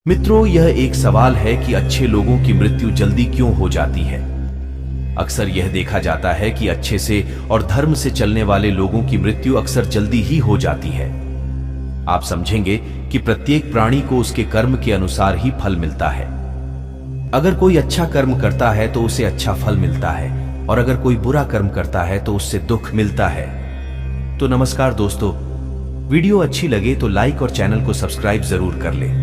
मित्रों, यह एक सवाल है कि अच्छे लोगों की मृत्यु जल्दी क्यों हो जाती है। अक्सर यह देखा जाता है कि अच्छे से और धर्म से चलने वाले लोगों की मृत्यु अक्सर जल्दी ही हो जाती है। आप समझेंगे कि प्रत्येक प्राणी को उसके कर्म के अनुसार ही फल मिलता है। अगर कोई अच्छा कर्म करता है तो उसे अच्छा फल मिलता है, और अगर कोई बुरा कर्म करता है तो उससे दुख मिलता है। तो नमस्कार दोस्तों, वीडियो अच्छी लगे तो लाइक और चैनल को सब्सक्राइब जरूर कर ले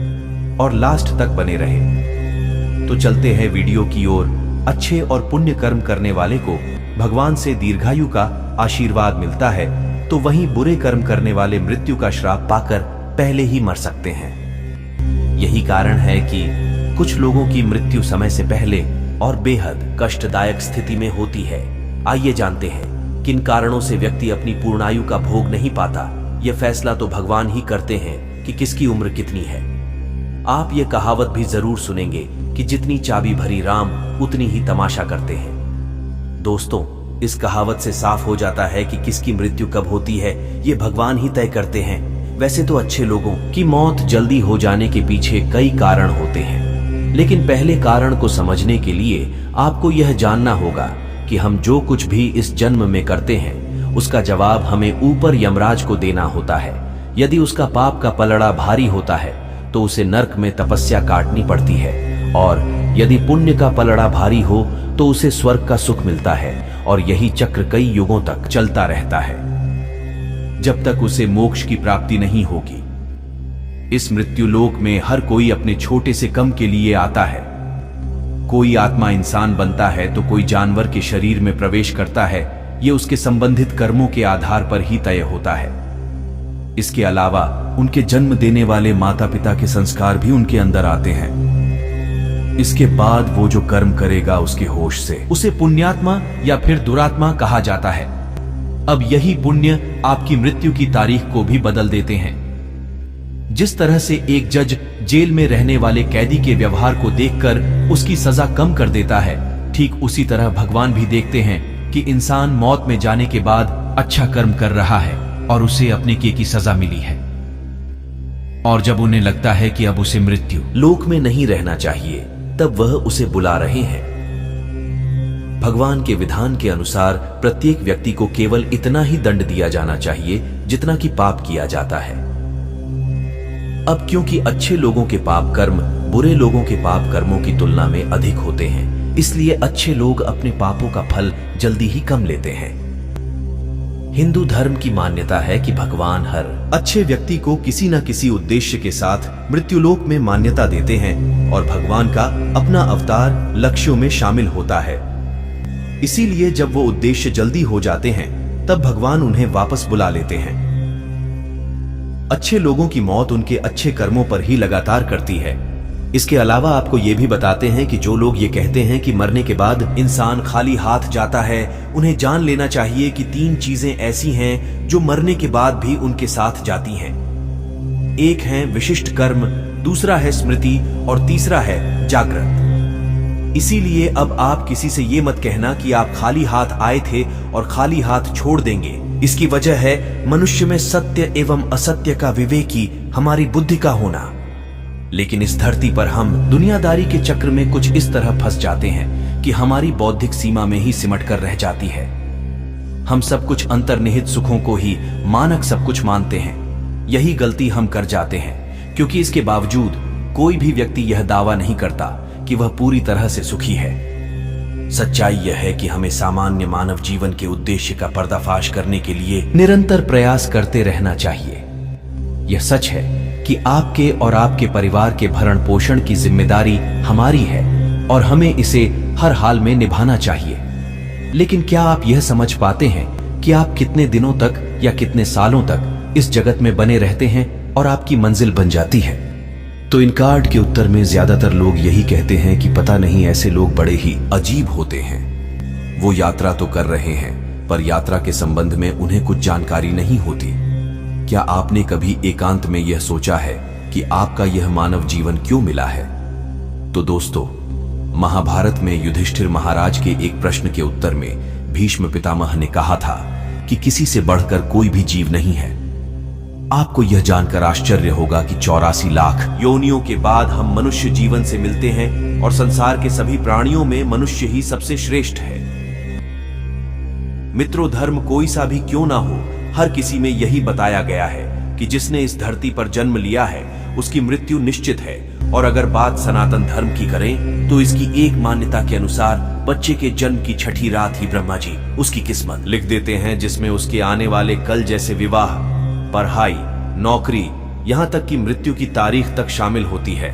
और लास्ट तक बने रहे। तो चलते हैं वीडियो की ओर। अच्छे और पुण्य कर्म करने वाले को भगवान से दीर्घायु का आशीर्वाद मिलता है, तो वहीं बुरे कर्म करने वाले मृत्यु का श्राप पाकर पहले ही मर सकते हैं। यही कारण है कि कुछ लोगों की मृत्यु समय से पहले और बेहद कष्टदायक स्थिति में होती है। आइए जानते हैं किन कारणों से व्यक्ति अपनी पूर्णायु का भोग नहीं पाता। यह फैसला तो भगवान ही करते हैं कि किसकी उम्र कितनी है। आप ये कहावत भी जरूर सुनेंगे कि जितनी चाबी भरी राम उतनी ही तमाशा करते हैं। दोस्तों, इस कहावत से साफ हो जाता है कि किसकी मृत्यु कब होती है ये भगवान ही तय करते हैं। वैसे तो अच्छे लोगों की मौत जल्दी हो जाने के पीछे कई कारण होते हैं, लेकिन पहले कारण को समझने के लिए आपको यह जानना होगा कि हम जो कुछ भी इस जन्म में करते हैं उसका जवाब हमें ऊपर यमराज को देना होता है। यदि उसका पाप का पलड़ा भारी होता है तो उसे नरक में तपस्या काटनी पड़ती है, और यदि पुण्य का पलड़ा भारी हो तो उसे स्वर्ग का सुख मिलता है, और यही चक्र कई युगों तक चलता रहता है जब तक उसे मोक्ष की प्राप्ति नहीं होगी। इस मृत्यु लोक में हर कोई अपने छोटे से कम के लिए आता है। कोई आत्मा इंसान बनता है तो कोई जानवर के शरीर में प्रवेश करता है। ये उसके संबंधित कर्मों के आधार पर ही तय होता है। इसके अलावा उनके जन्म देने वाले माता पिता के संस्कार भी उनके अंदर आते हैं। इसके बाद वो जो कर्म करेगा उसके होश से उसे पुण्यात्मा या फिर दुरात्मा कहा जाता है। अब यही पुण्य आपकी मृत्यु की तारीख को भी बदल देते हैं। जिस तरह से एक जज जेल में रहने वाले कैदी के व्यवहार को देखकर उसकी सजा कम कर देता है, ठीक उसी तरह भगवान भी देखते हैं कि इंसान मौत में जाने के बाद अच्छा कर्म कर रहा है और उसे अपने किए की सजा मिली है, और जब उन्हें लगता है कि अब उसे मृत्यु लोक में नहीं रहना चाहिए, तब वह उसे बुला रहे हैं। भगवान के विधान के अनुसार प्रत्येक व्यक्ति को केवल इतना ही दंड दिया जाना चाहिए जितना कि पाप किया जाता है। अब क्योंकि अच्छे लोगों के पाप कर्म बुरे लोगों के पाप कर्मों की तुलना में अधिक होते हैं, इसलिए अच्छे लोग अपने पापों का फल जल्दी ही कम लेते हैं। हिंदू धर्म की मान्यता है कि भगवान हर अच्छे व्यक्ति को किसी न किसी उद्देश्य के साथ मृत्युलोक में मान्यता देते हैं, और भगवान का अपना अवतार लक्ष्यों में शामिल होता है। इसीलिए जब वो उद्देश्य जल्दी हो जाते हैं तब भगवान उन्हें वापस बुला लेते हैं। अच्छे लोगों की मौत उनके अच्छे कर्मों पर ही लगातार करती है। इसके अलावा आपको ये भी बताते हैं कि जो लोग ये कहते हैं कि मरने के बाद इंसान खाली हाथ जाता है, उन्हें जान लेना चाहिए कि 3 चीजें ऐसी हैं जो मरने के बाद भी उनके साथ जाती हैं। एक है विशिष्ट कर्म, दूसरा है स्मृति, और तीसरा है जागृत। इसीलिए अब आप किसी से ये मत कहना कि आप खाली हाथ आए थे और खाली हाथ छोड़ देंगे। इसकी वजह है मनुष्य में सत्य एवं असत्य का विवेकी हमारी बुद्धि का होना। लेकिन इस धरती पर हम दुनियादारी के चक्र में कुछ इस तरह फंस जाते हैं कि हमारी बौद्धिक सीमा में ही सिमट कर रह जाती है। हम सब कुछ अंतर्निहित सुखों को ही मानक सब कुछ मानते हैं। यही गलती हम कर जाते हैं, क्योंकि इसके बावजूद कोई भी व्यक्ति यह दावा नहीं करता कि वह पूरी तरह से सुखी है। सच्चाई यह है कि हमें सामान्य मानव जीवन के उद्देश्य का पर्दाफाश करने के लिए निरंतर प्रयास करते रहना चाहिए। यह सच है कि आपके और आपके परिवार के भरण पोषण की जिम्मेदारी हमारी है, और हमें इसे हर हाल में निभाना चाहिए। लेकिन क्या आप यह समझ पाते हैं कि आप कितने दिनों तक या कितने सालों तक इस जगत में बने रहते हैं और आपकी मंजिल बन जाती है? तो इन कार्ड के उत्तर में ज्यादातर लोग यही कहते हैं कि पता नहीं, ऐसे लोग बड़े ही अजीब होते हैं। वो यात्रा तो कर रहे हैं, पर यात्रा के संबंध में उन्हें कुछ जानकारी नहीं होती। क्या आपने कभी एकांत में यह सोचा है कि आपका यह मानव जीवन क्यों मिला है? तो दोस्तों, महाभारत में युधिष्ठिर महाराज के एक प्रश्न के उत्तर में भीष्म पितामह ने कहा था कि किसी से बढ़कर कोई भी जीव नहीं है। आपको यह जानकर आश्चर्य होगा कि 84 लाख योनियों के बाद हम मनुष्य जीवन से मिलते हैं और संसार के सभी प्राणियों में मनुष्य ही सबसे श्रेष्ठ है। मित्रों, धर्म कोई सा भी क्यों ना हो, हर किसी में यही बताया गया है कि जिसने इस धरती पर जन्म लिया है उसकी मृत्यु निश्चित है। और अगर बात सनातन धर्म की करें तो इसकी एक मान्यता के अनुसार बच्चे के जन्म की छठी रात ही ब्रह्मा जी उसकी किस्मत लिख देते हैं, जिसमें उसके आने वाले कल जैसे विवाह, पढ़ाई, नौकरी, यहाँ तक कि मृत्यु की तारीख तक शामिल होती है।